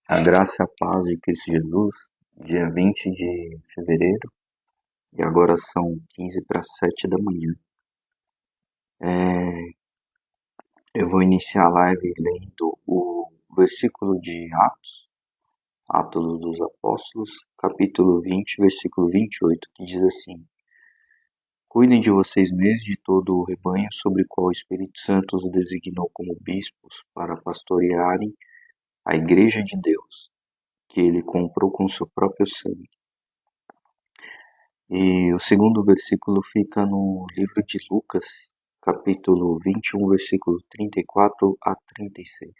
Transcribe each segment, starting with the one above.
A graça e a paz de Cristo Jesus, dia 20 de fevereiro, e agora são 15 para 7 da manhã. Eu vou iniciar a live lendo o versículo de Atos dos Apóstolos, capítulo 20, versículo 28, que diz assim: Cuidem de vocês mesmos e de todo o rebanho sobre o qual o Espírito Santo os designou como bispos para pastorearem a igreja de Deus, que ele comprou com seu próprio sangue. E o segundo versículo fica no livro de Lucas, capítulo 21, versículo 34 a 36.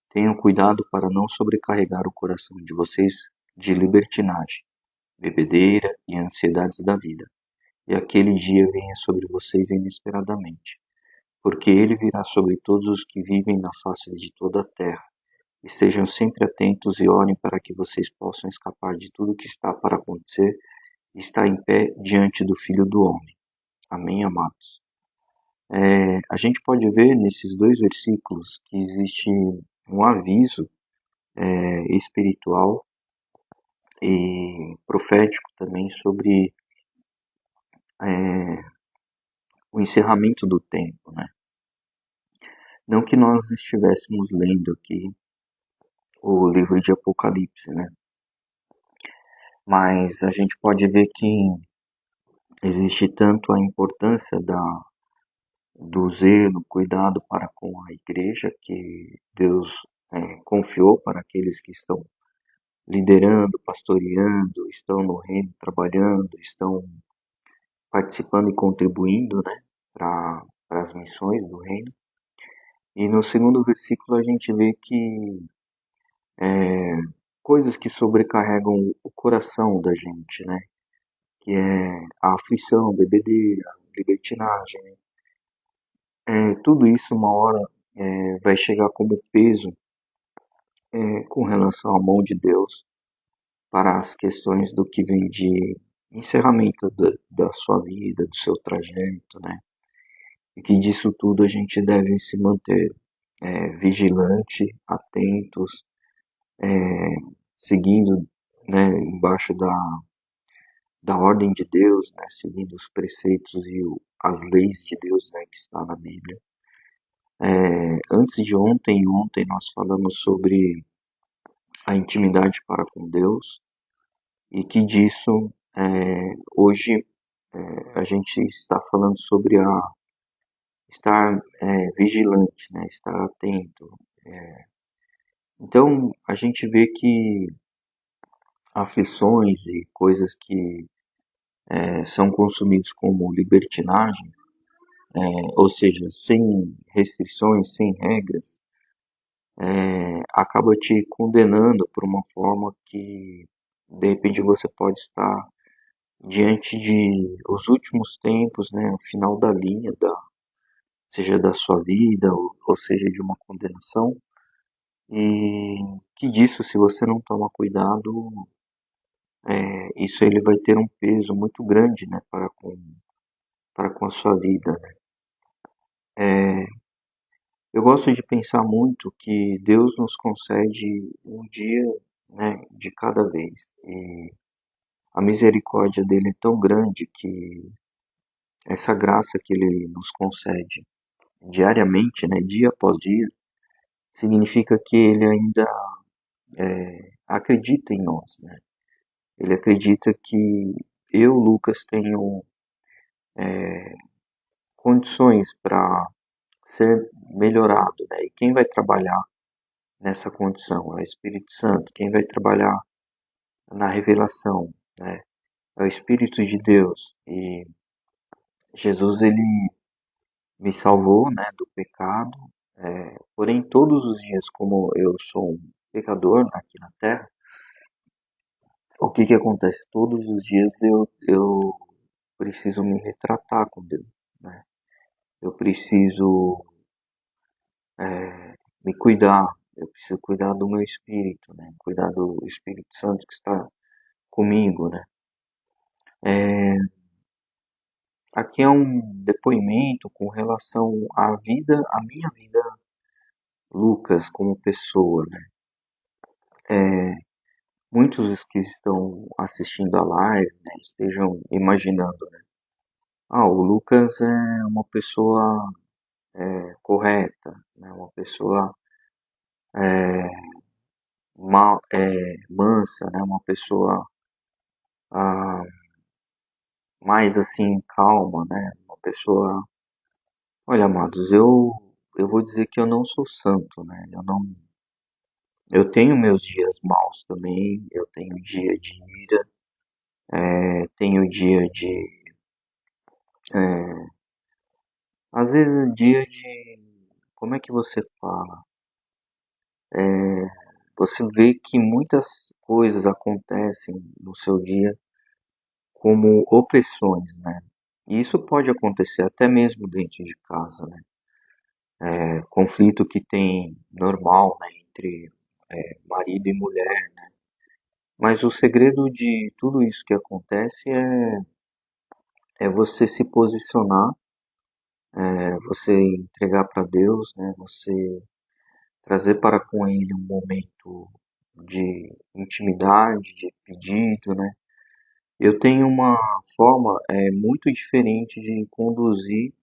Tenham cuidado para não sobrecarregar o coração de vocês de libertinagem, bebedeira e ansiedades da vida, e aquele dia venha sobre vocês inesperadamente, porque ele virá sobre todos os que vivem na face de toda a terra. Estejam sempre atentos e orem para que vocês possam escapar de tudo que está para acontecer e estar em pé diante do Filho do Homem. Amém, amados? A gente pode ver nesses dois versículos que existe um aviso espiritual e profético também sobre o encerramento do tempo, né? Não que nós estivéssemos lendo aqui o livro de Apocalipse, né? Mas a gente pode ver que existe tanto a importância do zelo, cuidado para com a igreja que Deus confiou para aqueles que estão liderando, pastoreando, estão no reino trabalhando, estão participando e contribuindo, né, para as missões do reino. E no segundo versículo a gente vê que coisas que sobrecarregam o coração da gente, né, que é a aflição, bebedeira, libertinagem, né? Tudo isso uma hora vai chegar como peso com relação à mão de Deus para as questões do que vem de encerramento da sua vida, do seu trajeto, né? E que disso tudo a gente deve se manter vigilante, atentos, seguindo, né, embaixo da ordem de Deus, né, seguindo os preceitos e as leis de Deus, né, que está na Bíblia. Antes de ontem nós falamos sobre a intimidade para com Deus e que disso hoje a gente está falando sobre estar vigilante, né, estar atento. Então a gente vê que aflições e coisas que são consumidos como libertinagem, ou seja, sem restrições, sem regras, acaba te condenando por uma forma que de repente você pode estar diante de os últimos tempos, né, o final da linha, seja da sua vida ou seja de uma condenação, e que disso, se você não tomar cuidado, isso ele vai ter um peso muito grande, né, para com a sua vida, né? Eu gosto de pensar muito que Deus nos concede um dia, né, de cada vez. E a misericórdia dele é tão grande que essa graça que ele nos concede diariamente, né, dia após dia, significa que ele ainda acredita em nós, né? Ele acredita que eu, Lucas, tenho condições para ser melhorado, né? E quem vai trabalhar nessa condição é o Espírito Santo. Quem vai trabalhar na revelação, né, é o Espírito de Deus. E Jesus ele me salvou, né, do pecado. Porém, todos os dias, como eu sou um pecador aqui na Terra, o que que acontece? Todos os dias eu preciso me retratar com Deus, né? Eu preciso me cuidar, eu preciso cuidar do meu espírito, né? Cuidar do Espírito Santo que está comigo, né? Aqui é um depoimento com relação à minha vida, Lucas, como pessoa, né? muitos que estão assistindo a live, né, estejam imaginando, né? Ah, o Lucas é uma pessoa correta, né? Uma pessoa mansa, né? Uma pessoa ah, mais assim calma, né? Uma pessoa. Olha, amados, eu vou dizer que eu não sou santo, né? Eu tenho meus dias maus também. Eu tenho dia de ira, tenho dia de às vezes dia de como é que você fala? Você vê que muitas coisas acontecem no seu dia como opressões, né? E isso pode acontecer até mesmo dentro de casa, né? Conflito que tem normal, né, entre marido e mulher. Mas o segredo de tudo isso que acontece é você se posicionar, você entregar para Deus, né? Você trazer para com Ele um momento de intimidade, de pedido, né? Eu tenho uma forma muito diferente de conduzir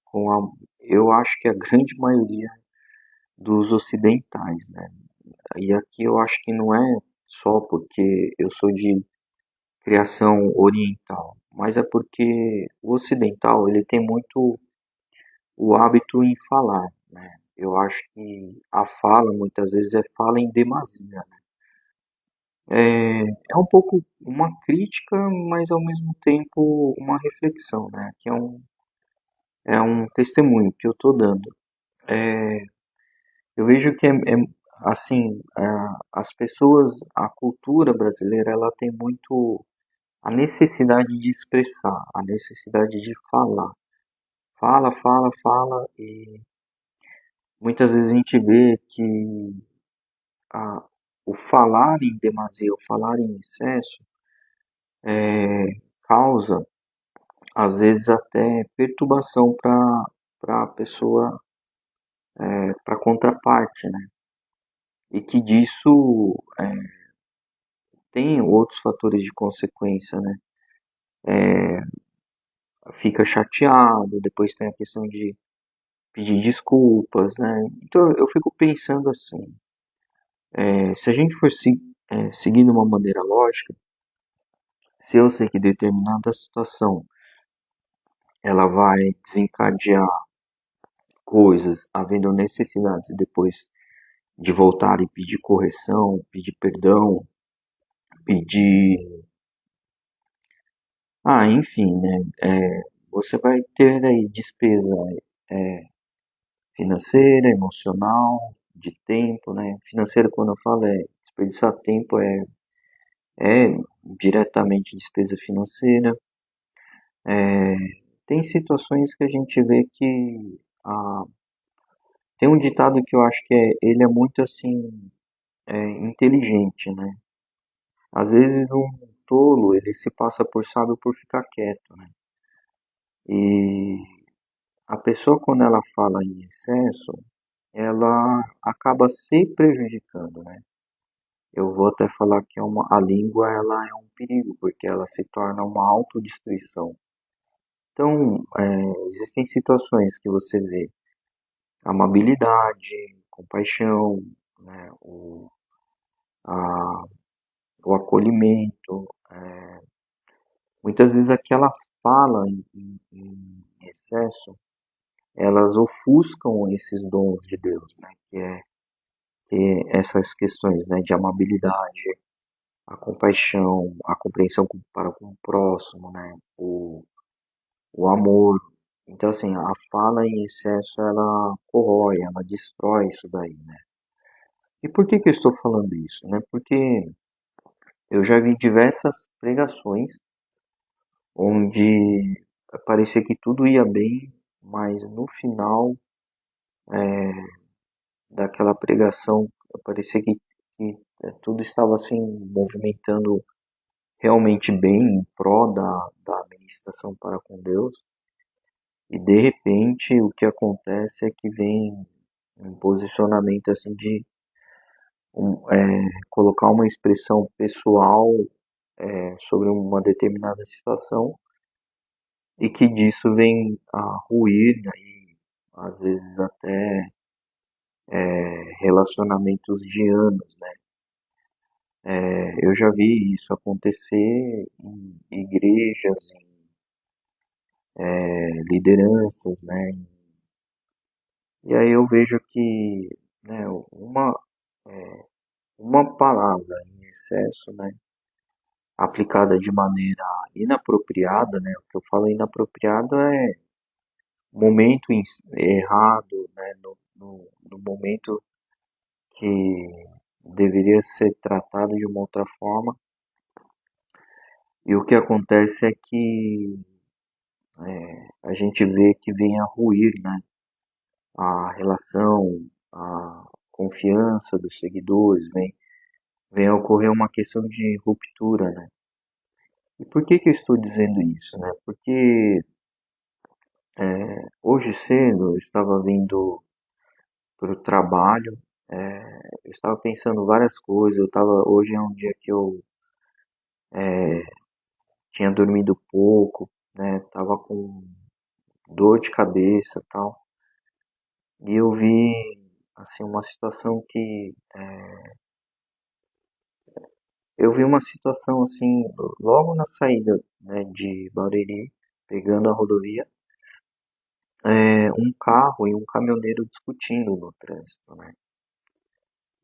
com a, eu acho que a grande maioria dos ocidentais, né? E aqui eu acho que não é só porque eu sou de criação oriental, mas é porque o ocidental ele tem muito o hábito em falar, né? Eu acho que a fala muitas vezes é fala em demasia. É um pouco uma crítica, mas ao mesmo tempo uma reflexão, né? Que é um testemunho que eu estou dando. Eu vejo que assim, as pessoas, a cultura brasileira, ela tem muito a necessidade de expressar, a necessidade de falar. Fala, fala, fala, e muitas vezes a gente vê que a, o falar em demasia, o falar em excesso, causa às vezes até perturbação para a pessoa, para a contraparte, né? E que disso tem outros fatores de consequência, né? Fica chateado, depois tem a questão de pedir desculpas, né? Então eu fico pensando assim, se a gente for seguir de uma maneira lógica, se eu sei que determinada situação ela vai desencadear coisas, havendo necessidades depois de voltar e pedir correção, pedir perdão, pedir, enfim, né? Você vai ter aí despesa financeira, emocional, de tempo, né? Financeira, quando eu falo, desperdiçar tempo, é diretamente despesa financeira. Tem situações que a gente vê que tem um ditado que eu acho que ele é muito assim inteligente, né? Às vezes um tolo ele se passa por sábio por ficar quieto, né? E a pessoa quando ela fala em excesso, ela acaba se prejudicando, né? Eu vou até falar que a língua ela é um perigo, porque ela se torna uma autodestruição. Então, existem situações que você vê amabilidade, compaixão, né, a- o acolhimento. Muitas vezes aquela fala em excesso, elas ofuscam esses dons de Deus, né, que é essas questões, né, de amabilidade, a compaixão, a compreensão para com o próximo, né, o amor. Então, assim, a fala em excesso, ela corrói, ela destrói isso daí, né? E por que que eu estou falando isso, né? Porque eu já vi diversas pregações onde parecia que tudo ia bem, mas no final daquela pregação parecia que tudo estava assim movimentando realmente bem em prol da administração para com Deus. E de repente o que acontece é que vem um posicionamento assim colocar uma expressão pessoal sobre uma determinada situação e que disso vem a ruir, né, e às vezes até relacionamentos de anos, né? Eu já vi isso acontecer em igrejas, em lideranças, né? E aí eu vejo que, né, uma palavra em excesso, né, aplicada de maneira inapropriada, né? O que eu falo inapropriado é momento errado, né? No momento que deveria ser tratado de uma outra forma. E o que acontece é que a gente vê que vem a ruir, né? A relação, a confiança dos seguidores, vem a ocorrer uma questão de ruptura, né? E por que que eu estou dizendo isso, né? Porque hoje cedo eu estava vindo para o trabalho, eu estava pensando várias coisas, hoje é um dia que eu tinha dormido pouco, né? Tava com dor de cabeça, e tal. E eu vi assim uma situação que eu vi uma situação assim logo na saída, né, de Barueri, pegando a rodovia, um carro e um caminhoneiro discutindo no trânsito, né?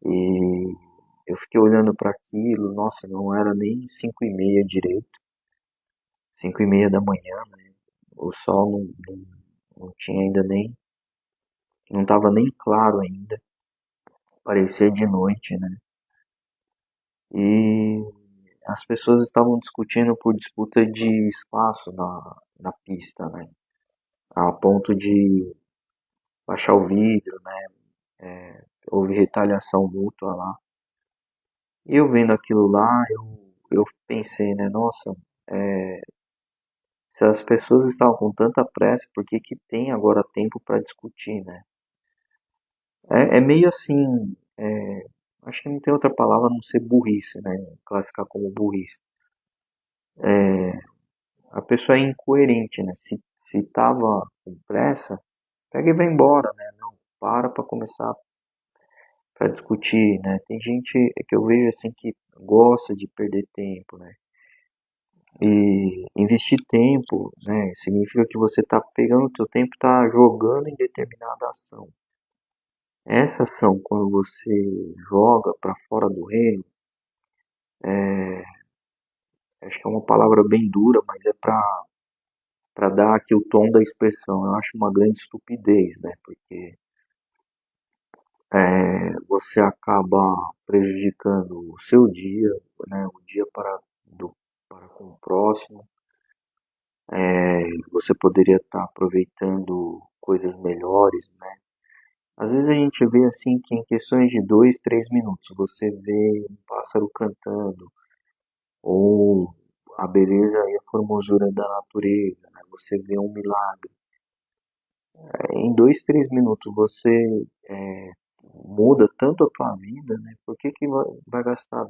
E eu fiquei olhando para aquilo, nossa, não era nem 5h30 direito, 5h30 da manhã, né? O sol não tinha ainda nem, não estava nem claro ainda, parecia de noite, né? E as pessoas estavam discutindo por disputa de espaço na pista, né? A ponto de baixar o vidro, né? Houve retaliação mútua lá. E eu vendo aquilo lá, eu pensei, né? Nossa, se as pessoas estavam com tanta pressa, por que que tem agora tempo para discutir, né? É meio assim, acho que não tem outra palavra a não ser burrice, né? Classificar como burrice. A pessoa é incoerente, né? Se tava com pressa, pega e vai embora, né? Não, para começar para discutir, né? Tem gente que eu vejo assim que gosta de perder tempo, né? E investir tempo, né? Significa que você está pegando o teu tempo, e está jogando em determinada ação. Essa ação, quando você joga para fora do reino, acho que é uma palavra bem dura, mas é para dar aqui o tom da expressão. Eu acho uma grande estupidez, né? Porque você acaba prejudicando o seu dia, né? O dia para com o próximo. Você poderia estar aproveitando coisas melhores, né? Às vezes a gente vê assim que em questões de 2, 3 minutos você vê um pássaro cantando, ou a beleza e a formosura da natureza, né? Você vê um milagre. Em 2, 3 minutos você muda tanto a tua vida, né? Por que que vai gastar,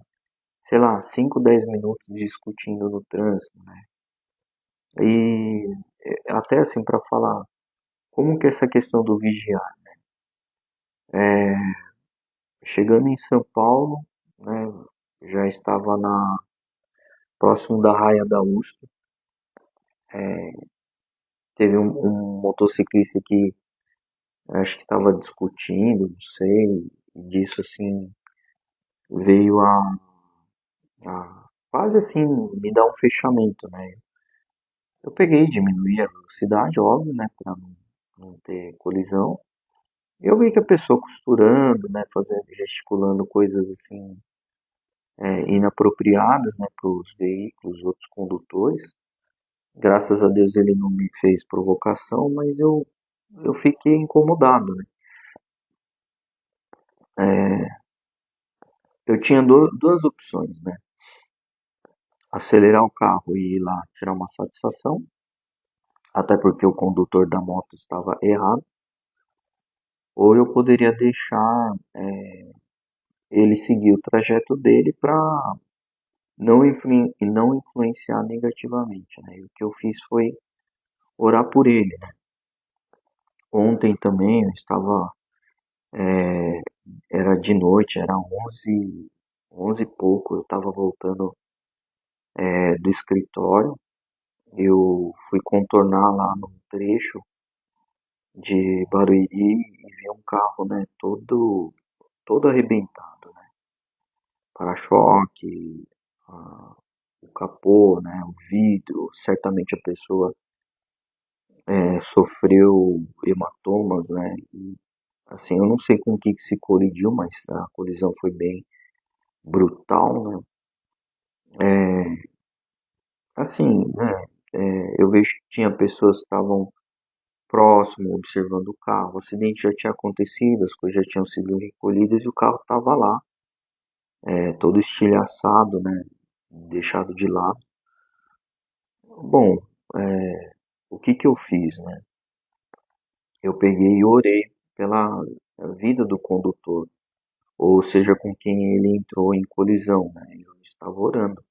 sei lá, 5, 10 minutos discutindo no trânsito, né? E até assim para falar, como que é essa questão do vigiar? Chegando em São Paulo, né? Já estava próximo da raia da USP. Teve um motociclista que acho que estava discutindo, não sei, e disso assim veio a quase assim me dar um fechamento, né? Eu peguei, diminuí a velocidade, óbvio, né, para não ter colisão. Eu vi que a pessoa costurando, né, fazendo, gesticulando coisas assim inapropriadas, né, para os veículos, outros condutores. Graças a Deus ele não me fez provocação, mas eu fiquei incomodado, né? Eu tinha duas opções, né? Acelerar o carro e ir lá tirar uma satisfação, até porque o condutor da moto estava errado, ou eu poderia deixar ele seguir o trajeto dele para não influenciar negativamente, né? E o que eu fiz foi orar por ele, né? Ontem também eu estava, era de noite, era 11 e pouco, eu estava voltando do escritório, eu fui contornar lá num trecho de Barueri e vi um carro, né, todo arrebentado, né? Para-choque, ah, o capô, né, o vidro, certamente a pessoa sofreu hematomas, né? E, assim, eu não sei com o que se colidiu, mas a colisão foi bem brutal, né? Assim, né? Eu vejo que tinha pessoas que estavam próximo, observando o carro. O acidente já tinha acontecido, as coisas já tinham sido recolhidas e o carro estava lá, todo estilhaçado, né? Deixado de lado. Bom, o que que eu fiz, né? Eu peguei e orei pela vida do condutor, ou seja, com quem ele entrou em colisão, né? Eu estava orando.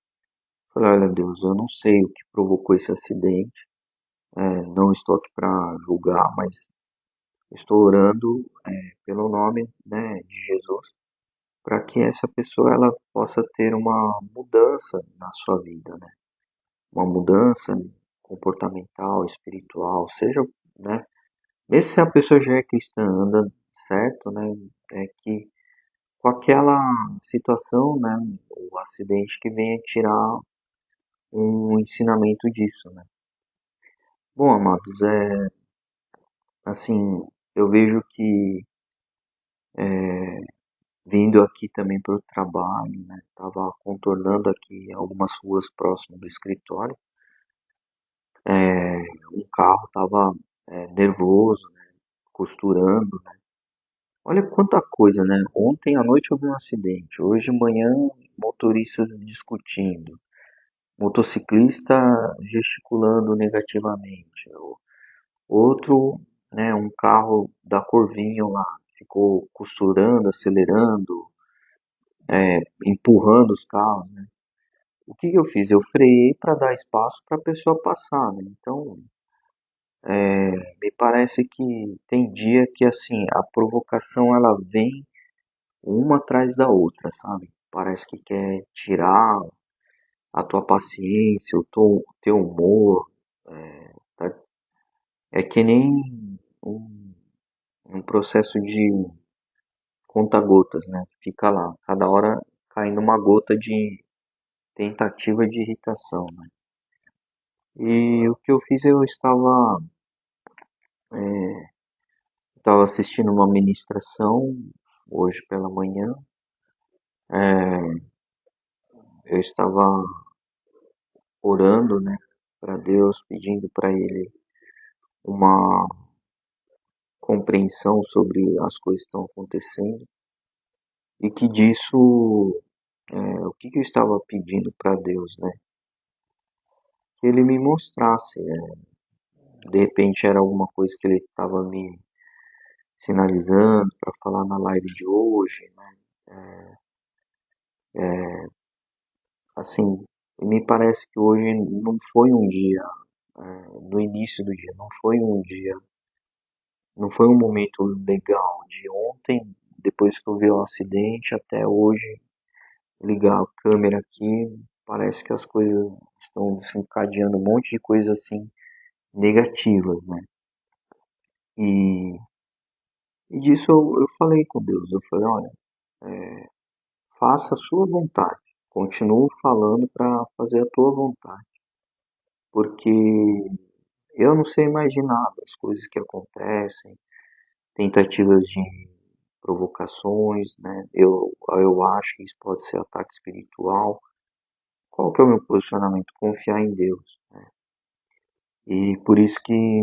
Falei, olha Deus, eu não sei o que provocou esse acidente, não estou aqui para julgar, mas estou orando pelo nome, né, de Jesus, para que essa pessoa ela possa ter uma mudança na sua vida, né? Uma mudança comportamental, espiritual, seja, né? Mesmo se a pessoa já é cristã, anda certo, né? É que com aquela situação, né, o acidente que venha tirar um ensinamento disso, né? Bom, amados, assim, eu vejo que vindo aqui também para o trabalho, né, tava contornando aqui algumas ruas próximas do escritório, um carro tava nervoso, né, costurando, né? Olha quanta coisa, né? Ontem à noite houve um acidente, hoje de manhã motoristas discutindo, motociclista gesticulando negativamente, outro, né, um carro da cor vinho lá, ficou costurando, acelerando, empurrando os carros, né? O que que eu fiz? Eu freiei para dar espaço para a pessoa passar, né? Então, me parece que tem dia que assim a provocação ela vem uma atrás da outra, sabe? Parece que quer tirar a tua paciência, teu humor, tá? É que nem um, um processo de conta-gotas, né? Fica lá, cada hora caindo uma gota de tentativa de irritação, né? E o que eu fiz, estava assistindo uma ministração hoje pela manhã, eu estava orando, né, para Deus, pedindo para Ele uma compreensão sobre as coisas que estão acontecendo e que disso, o que que eu estava pedindo para Deus, né? Que Ele me mostrasse, de repente era alguma coisa que Ele estava me sinalizando para falar na live de hoje, né? Assim, me parece que hoje não foi um dia, no início do dia, não foi um dia, não foi um momento legal. De ontem, depois que eu vi o acidente, até hoje, ligar a câmera aqui, parece que as coisas estão desencadeando um monte de coisas assim negativas, né? E, e disso eu falei com Deus, eu falei, olha, faça a sua vontade, continuo falando para fazer a tua vontade, porque eu não sei mais de nada, as coisas que acontecem, tentativas de provocações, né? Eu acho que isso pode ser ataque espiritual. Qual que é o meu posicionamento? Confiar em Deus. E por isso que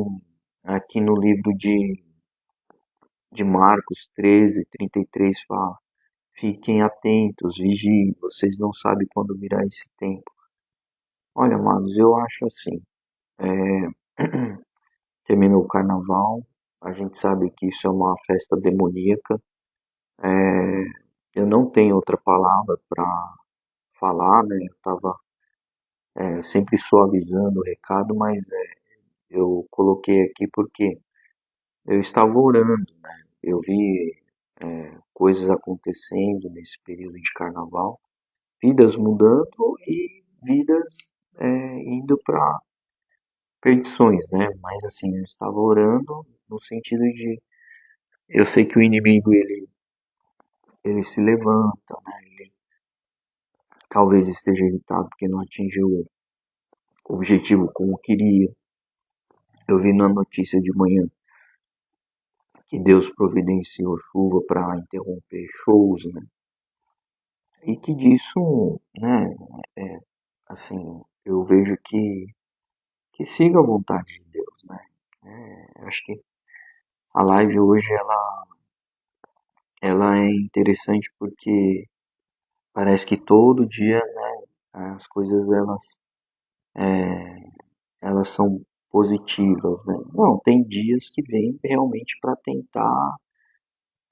aqui no livro de Marcos 13:33 fala: fiquem atentos, vigiem, vocês não sabem quando virá esse tempo. Olha, amados, eu acho assim, terminou o carnaval, a gente sabe que isso é uma festa demoníaca, eu não tenho outra palavra para falar, né? Eu estava sempre suavizando o recado, mas eu coloquei aqui porque eu estava orando, né? Eu vi coisas acontecendo nesse período de carnaval, vidas mudando e vidas indo para perdições, né? Mas assim, eu estava orando no sentido de, eu sei que o inimigo ele se levanta, né? Ele talvez esteja irritado porque não atingiu o objetivo como queria. Eu vi na notícia de manhã que Deus providenciou chuva para interromper shows, né? E que disso, né, assim, eu vejo que siga a vontade de Deus, né? Eu acho que a live hoje ela é interessante porque parece que todo dia, né, as coisas elas são positivas, né? Não, tem dias que vem realmente para tentar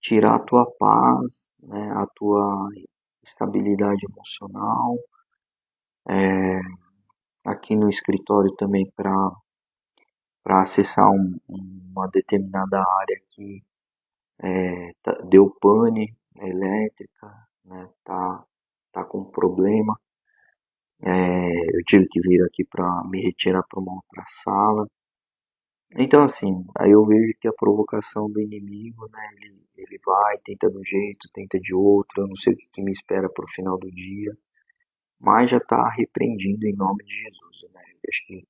tirar a tua paz, né, a tua estabilidade emocional. Aqui no escritório também para acessar uma determinada área que deu pane elétrica, né, tá com problema. Eu tive que vir aqui para me retirar para uma outra sala. Então, assim, aí eu vejo que a provocação do inimigo, né, ele vai, tenta de um jeito, tenta de outro, eu não sei o que me espera para o final do dia, mas já está repreendido em nome de Jesus, né? Eu acho que,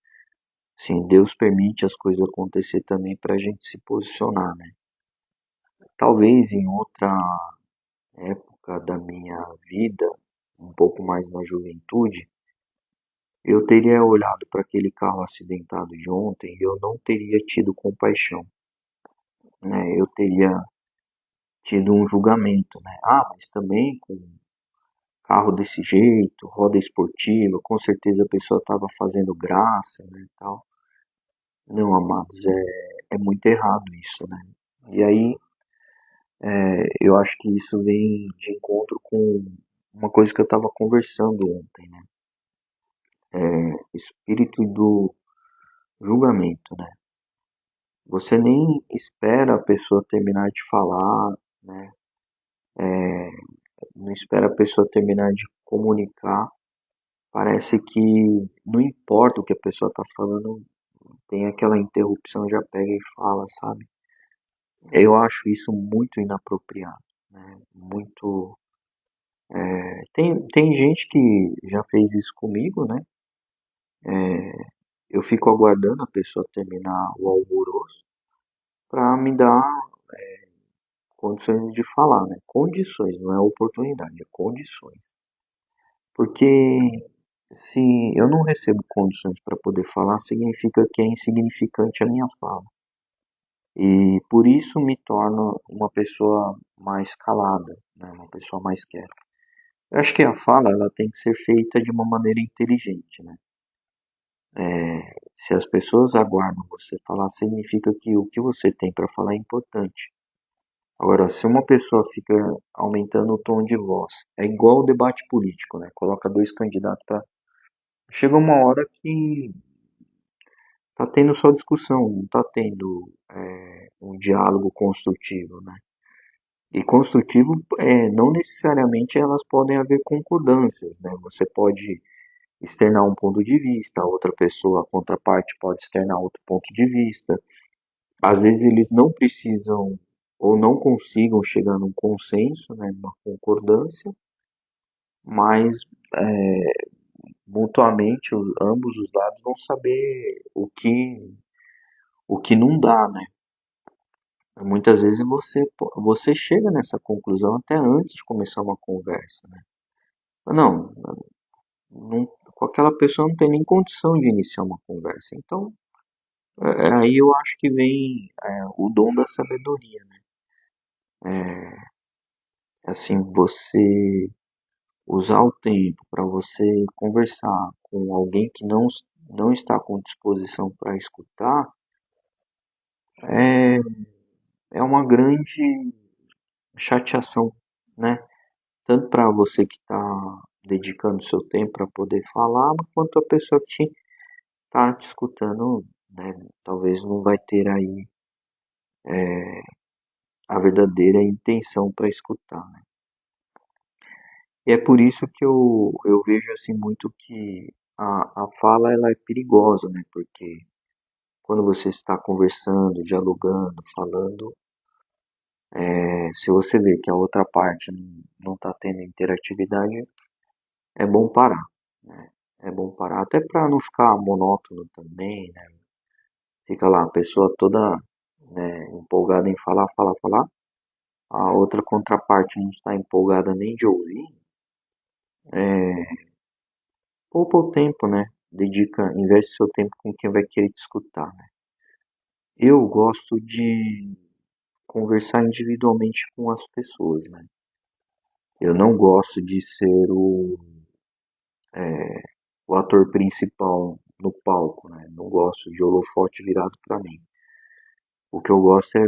sim, Deus permite as coisas acontecer também para a gente se posicionar, né? Talvez em outra época da minha vida, um pouco mais na juventude, eu teria olhado para aquele carro acidentado de ontem e eu não teria tido compaixão, né? Eu teria tido um julgamento, né? Ah, mas também com carro desse jeito, roda esportiva, com certeza a pessoa estava fazendo graça, né, e tal. Não, amados, é muito errado isso, né? E aí eu acho que isso vem de encontro com uma coisa que eu estava conversando ontem, né? Espírito do julgamento, né? Você nem espera a pessoa terminar de falar, né? Não espera a pessoa terminar de comunicar. Parece que não importa o que a pessoa está falando, tem aquela interrupção, já pega e fala, sabe? Eu acho isso muito inapropriado, né? Muito. Tem gente que já fez isso comigo, né? Eu fico aguardando a pessoa terminar o alvoroço para me dar condições de falar, né? Condições, não é oportunidade, é condições. Porque se eu não recebo condições para poder falar, significa que é insignificante a minha fala. E por isso me torno uma pessoa mais calada, né? Uma pessoa mais quieta. Eu acho que a fala ela tem que ser feita de uma maneira inteligente, né? Se as pessoas aguardam você falar, significa que o que você tem para falar é importante. Agora, se uma pessoa fica aumentando o tom de voz, é igual o debate político, né? Coloca dois candidatos para. Chega uma hora que tá tendo só discussão, não tá tendo um diálogo construtivo, né? E construtivo, não necessariamente elas podem haver concordâncias, né? Você pode externar um ponto de vista, a outra pessoa, a contraparte, pode externar outro ponto de vista. Às vezes eles não precisam ou não consigam chegar num consenso, né, numa concordância, mas mutuamente ambos os lados vão saber o que não dá, né? Muitas vezes você chega nessa conclusão até antes de começar uma conversa, né? Não, não, com aquela pessoa não tem nem condição de iniciar uma conversa. Então, aí eu acho que vem o dom da sabedoria, né? Assim, você usar o tempo para você conversar com alguém que não está com disposição para escutar é, é uma grande chateação, né? tanto para você que está dedicando seu tempo para poder falar, quanto a pessoa que está te escutando, né? Talvez não vai ter aí a verdadeira intenção para escutar, né? E é por isso que eu vejo assim muito que a fala ela é perigosa, né? Porque quando você está conversando, dialogando, falando, se você vê que a outra parte não está tendo interatividade, é bom parar, né? É bom parar, até para não ficar monótono também, né? Fica lá a pessoa toda, né, empolgada em falar, falar, falar, a outra contraparte não está empolgada nem de ouvir, poupa o tempo, né? Dedica, investe seu tempo com quem vai querer te escutar, né? Eu gosto de conversar individualmente com as pessoas, né? Eu não gosto de ser o ator principal no palco, né? Não gosto de holofote virado para mim. O que eu gosto é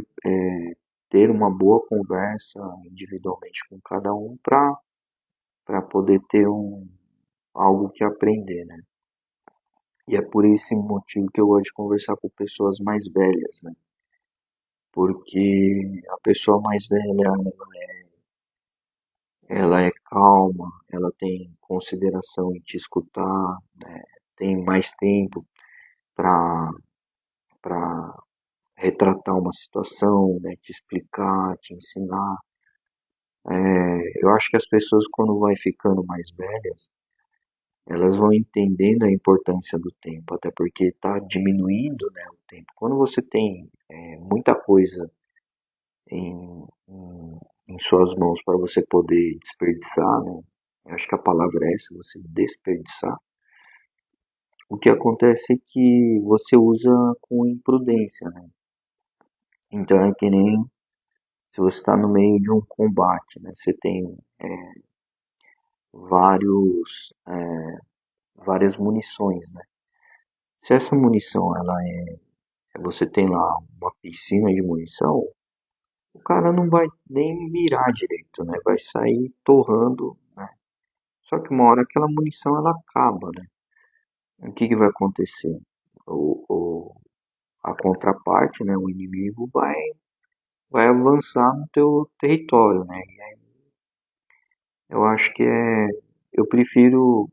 ter uma boa conversa individualmente com cada um para poder ter algo que aprender, né? E é por esse motivo que eu gosto de conversar com pessoas mais velhas, né? Porque a pessoa mais velha, ela é calma, ela tem consideração em te escutar, né? Tem mais tempo para para retratar uma situação, né? Te explicar, te ensinar. Eu acho que as pessoas quando vai ficando mais velhas, elas vão entendendo a importância do tempo, até porque está diminuindo, né, o tempo. Quando você tem muita coisa em suas mãos para você poder desperdiçar, né, eu acho que a palavra é essa, você desperdiçar, o que acontece é que você usa com imprudência, né? Então é que nem se você está no meio de um combate, né? Você tem vários, várias munições, né? Se essa munição você tem lá uma piscina de munição, o cara não vai nem mirar direito, né? Vai sair torrando, né? Só que uma hora aquela munição ela acaba, né? O que que vai acontecer? A contraparte, né? O inimigo vai avançar no teu território, né? E aí eu acho que eu prefiro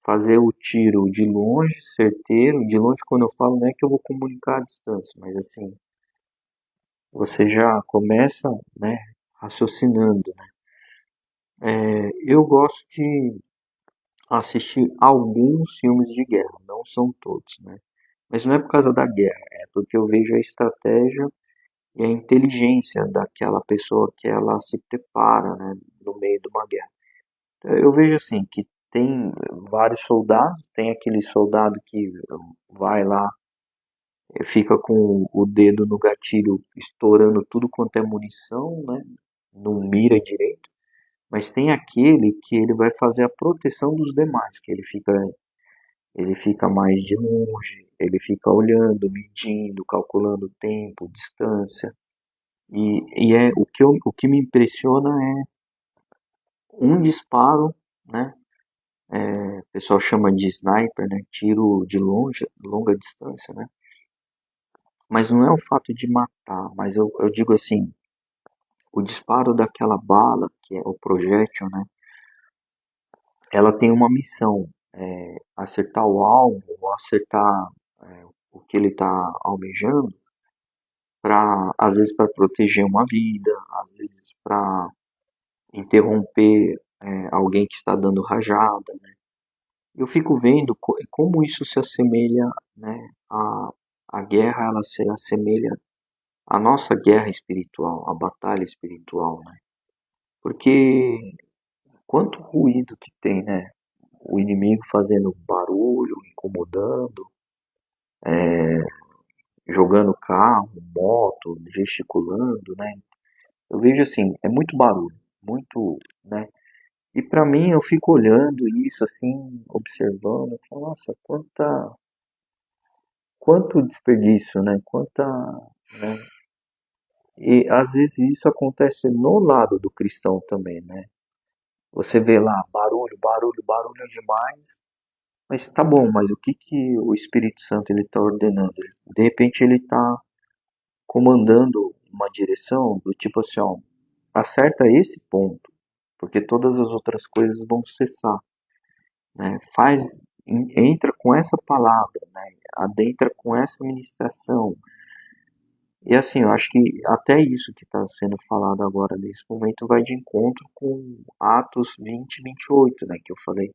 fazer o tiro de longe, certeiro. De longe, quando eu falo, não é que eu vou comunicar a distância, mas assim, você já começa, né, raciocinando, né? Eu gosto de assistir alguns filmes de guerra, não são todos, né? Mas não é por causa da guerra, é porque eu vejo a estratégia e a inteligência daquela pessoa que ela se prepara, né, no meio de uma guerra. Então, eu vejo assim que tem vários soldados, tem aquele soldado que vai lá, fica com o dedo no gatilho, estourando tudo quanto é munição, né? Não mira direito. Mas tem aquele que ele vai fazer a proteção dos demais, que ele fica mais de longe, ele fica olhando, medindo, calculando tempo, distância. E o que me impressiona é um disparo, né? O pessoal chama de sniper, né? Tiro de longe, longa distância, né? Mas não é o fato de matar, mas eu digo assim, o disparo daquela bala, que é o projétil, né? Ela tem uma missão, acertar o alvo, ou acertar o que ele está almejando, às vezes para proteger uma vida, às vezes para interromper alguém que está dando rajada, né? Eu fico vendo como isso se assemelha, né, a guerra, ela se assemelha à nossa guerra espiritual, à batalha espiritual, né? Porque quanto ruído que tem, né? O inimigo fazendo barulho, incomodando, jogando carro, moto, gesticulando, né? Eu vejo assim, é muito barulho, muito, né? E para mim eu fico olhando isso assim, observando, eu falo, nossa, quanto desperdício, né? Quanta, né? E às vezes isso acontece no lado do cristão também, né? Você vê lá barulho, barulho, barulho demais, mas tá bom, mas o que que o Espírito Santo ele está ordenando? De repente ele está comandando uma direção do tipo assim, ó, acerta esse ponto, porque todas as outras coisas vão cessar, né? Entra com essa palavra, né? Adentra com essa ministração. E assim, eu acho que até isso que está sendo falado agora nesse momento vai de encontro com Atos 20, 28, né? Que eu falei,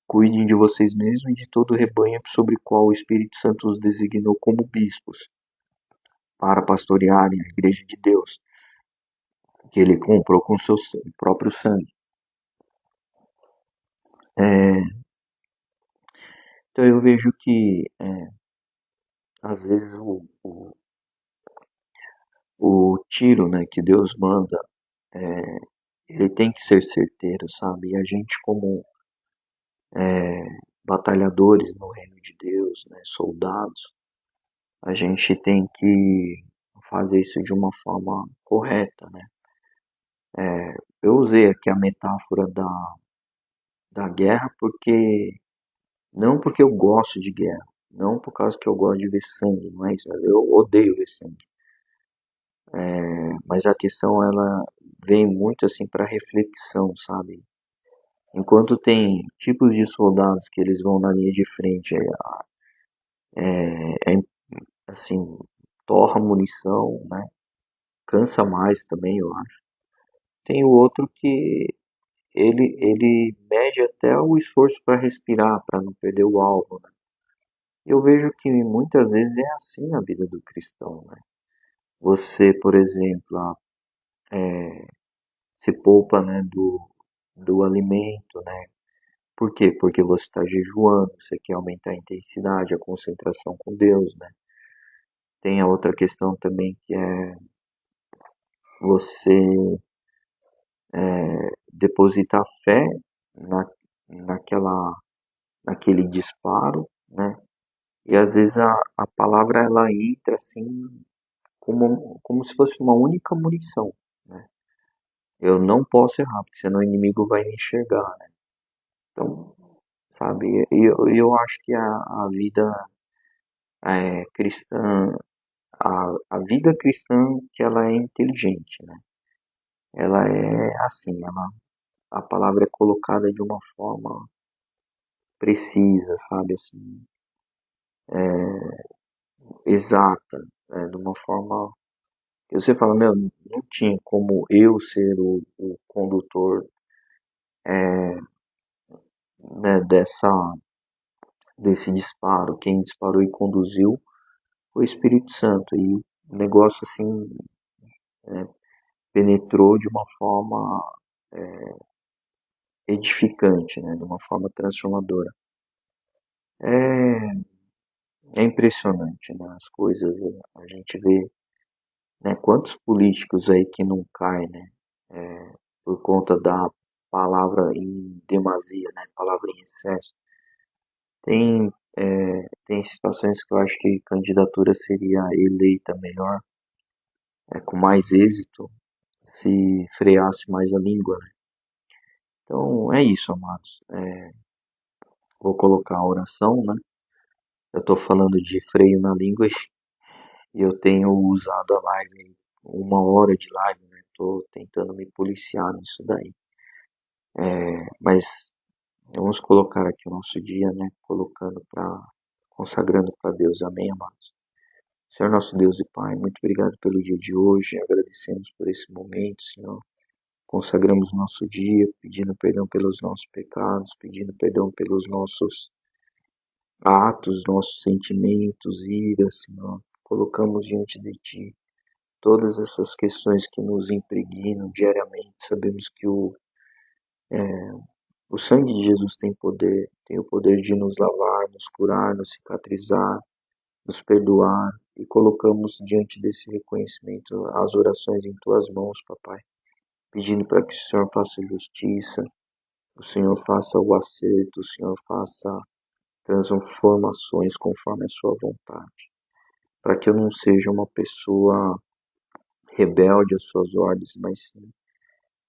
cuidem de vocês mesmos e de todo o rebanho sobre o qual o Espírito Santo os designou como bispos, para pastorearem a igreja de Deus, que ele comprou com seu próprio sangue. É, então eu vejo que às vezes o tiro, né, que Deus manda, ele tem que ser certeiro, sabe? E a gente como batalhadores no reino de Deus, né, soldados, a gente tem que fazer isso de uma forma correta, né? Eu usei aqui a metáfora da guerra não porque eu gosto de guerra, não por causa que eu gosto de ver sangue, não é isso, eu odeio ver sangue. Mas a questão ela vem muito assim para reflexão, sabe? Enquanto tem tipos de soldados que eles vão na linha de frente, é assim, torra munição, né? Cansa mais também, eu acho. Tem o outro que ele mede até o esforço para respirar, para não perder o alvo, né? Eu vejo que muitas vezes é assim na vida do cristão, né? Você, por exemplo, se poupa, né, do alimento, né? Por quê? Porque você está jejuando, você quer aumentar a intensidade, a concentração com Deus, né? Tem a outra questão também que é você depositar fé na, naquela, naquele disparo, né? E às vezes a palavra ela entra assim como se fosse uma única munição, né? Eu não posso errar, porque senão o inimigo vai me enxergar, né? Então, sabe, eu acho que a vida cristã, a vida cristã, que ela é inteligente, né? Ela é assim, a palavra é colocada de uma forma precisa, sabe, assim, exata, de uma forma que você fala, meu, não tinha como eu ser o condutor, né, desse disparo. Quem disparou e conduziu foi o Espírito Santo. E o negócio, assim, penetrou de uma forma edificante, né, de uma forma transformadora. É, é impressionante, né, as coisas, a gente vê, né, quantos políticos aí que não caem, né, por conta da palavra em demasia, né, palavra em excesso. Tem situações que eu acho que candidatura seria eleita melhor, com mais êxito, se freasse mais a língua, né? Então é isso, amados. Vou colocar a oração, né? Eu estou falando de freio na língua e eu tenho usado a live, 1 hora de live, né? Estou tentando me policiar nisso daí. Mas vamos colocar aqui o nosso dia, né? Consagrando para Deus. Amém, amados. Senhor nosso Deus e Pai, muito obrigado pelo dia de hoje. Agradecemos por esse momento, Senhor. Consagramos o nosso dia, pedindo perdão pelos nossos pecados, pedindo perdão pelos nossos atos, nossos sentimentos, iras, Senhor. Colocamos diante de Ti todas essas questões que nos impregnam diariamente. Sabemos que o sangue de Jesus tem poder, tem o poder de nos lavar, nos curar, nos cicatrizar, nos perdoar. E colocamos diante desse reconhecimento as orações em Tuas mãos, Papai, pedindo para que o Senhor faça justiça, o Senhor faça o acerto, o Senhor faça transformações conforme a sua vontade, para que eu não seja uma pessoa rebelde às suas ordens, mas sim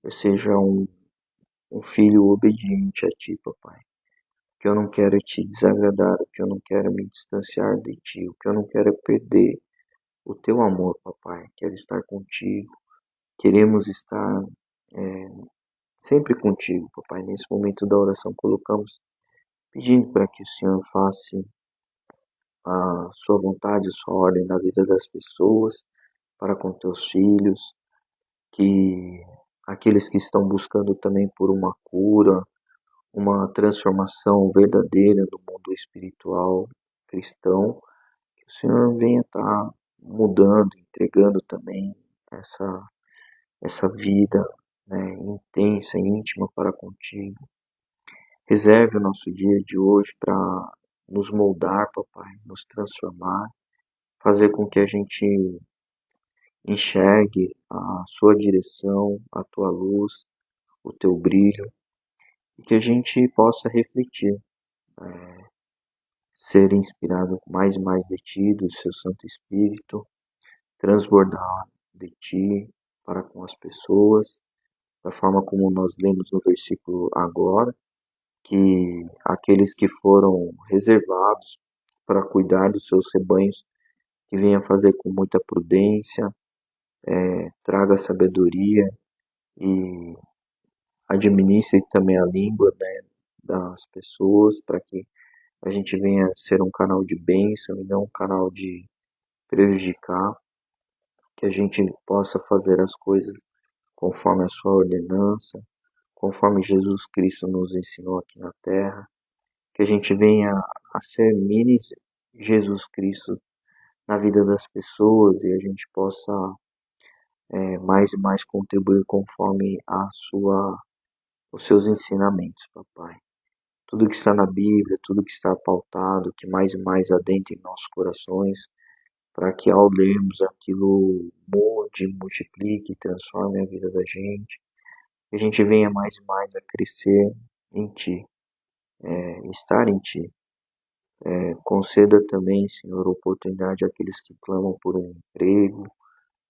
eu seja um filho obediente a Ti, papai. O que eu não quero é Te desagradar, o que eu não quero é me distanciar de Ti, o que eu não quero é perder o Teu amor, papai. Quero estar contigo, queremos estar é, sempre contigo, papai. Nesse momento da oração colocamos, pedindo para que o Senhor faça a Sua vontade, a Sua ordem na vida das pessoas, para com Teus filhos, que aqueles que estão buscando também por uma cura, uma transformação verdadeira do mundo espiritual cristão, que o Senhor venha estar mudando, entregando também essa vida, né, intensa, íntima para contigo. Reserve o nosso dia de hoje para nos moldar, papai, nos transformar, fazer com que a gente enxergue a sua direção, a tua luz, o teu brilho, e que a gente possa refletir, ser inspirado mais e mais de ti, do seu Santo Espírito, transbordar de ti para com as pessoas, da forma como nós lemos no versículo agora, que aqueles que foram reservados para cuidar dos seus rebanhos, que venha fazer com muita prudência, traga sabedoria e administre também a língua, né, das pessoas, para que a gente venha ser um canal de bênção e não um canal de prejudicar, que a gente possa fazer as coisas conforme a sua ordenança, conforme Jesus Cristo nos ensinou aqui na terra, que a gente venha a ser mini Jesus Cristo na vida das pessoas e a gente possa mais e mais contribuir conforme os seus ensinamentos, papai. Tudo que está na Bíblia, tudo que está pautado, que mais e mais adentre em nossos corações, para que ao lermos aquilo mude, multiplique e transforme a vida da gente, que a gente venha mais e mais a crescer em Ti, estar em Ti. Conceda também, Senhor, oportunidade àqueles que clamam por um emprego,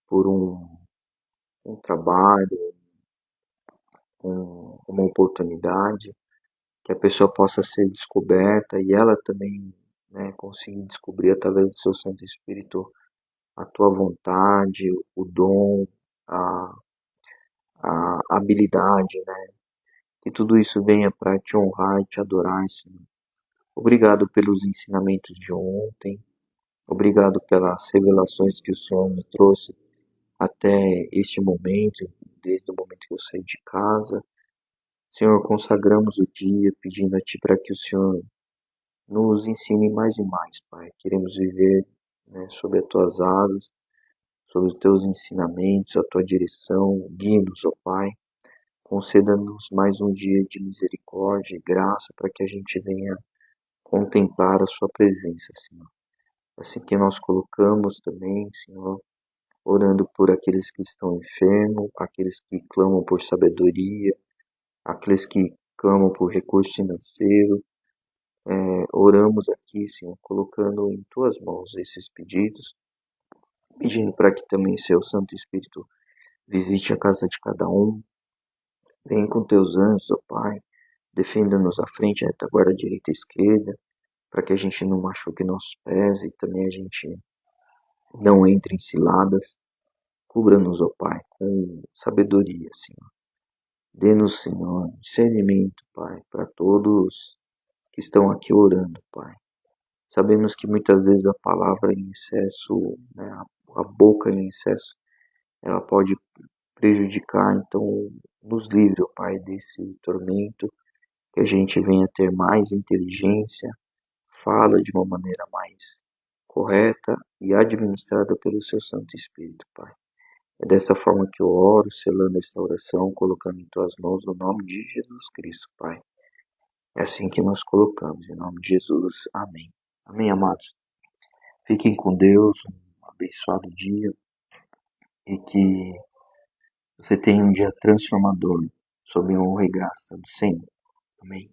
por um trabalho, uma oportunidade, que a pessoa possa ser descoberta e ela também, né, conseguir descobrir através do seu Santo Espírito a tua vontade, o dom, a, a habilidade, né? Que tudo isso venha para te honrar e te adorar, Senhor. Obrigado pelos ensinamentos de ontem, obrigado pelas revelações que o Senhor me trouxe até este momento, desde o momento que eu saí de casa. Senhor, consagramos o dia pedindo a Ti para que o Senhor nos ensine mais e mais, Pai. Queremos viver, né, sob as Tuas asas, sob os Teus ensinamentos, a Tua direção. Guia-nos, ó Pai. Conceda-nos mais um dia de misericórdia e graça para que a gente venha contemplar a Sua presença, Senhor. Assim que nós colocamos também, Senhor, orando por aqueles que estão enfermos, aqueles que clamam por sabedoria, aqueles que clamam por recurso financeiro. Oramos aqui, Senhor, colocando em Tuas mãos esses pedidos, pedindo para que também Seu Santo Espírito visite a casa de cada um. Vem com Teus anjos, ó Pai, defenda-nos à frente, à retaguarda direita e esquerda, para que a gente não machuque nossos pés e também a gente não entre em ciladas. Cubra-nos, ó Pai, com sabedoria, Senhor. Dê-nos, Senhor, discernimento, Pai, para todos que estão aqui orando, Pai. Sabemos que muitas vezes a palavra em excesso, né, a boca em excesso, ela pode prejudicar, então nos livre, ó Pai, desse tormento, que a gente venha ter mais inteligência, fala de uma maneira mais correta e administrada pelo Seu Santo Espírito, Pai. É desta forma que eu oro, selando esta oração, colocando em Tuas mãos no nome de Jesus Cristo, Pai. É assim que nós colocamos, em nome de Jesus. Amém. Amém, amados. Fiquem com Deus, um abençoado dia e que você tenha um dia transformador, sob a honra e graça do Senhor. Amém.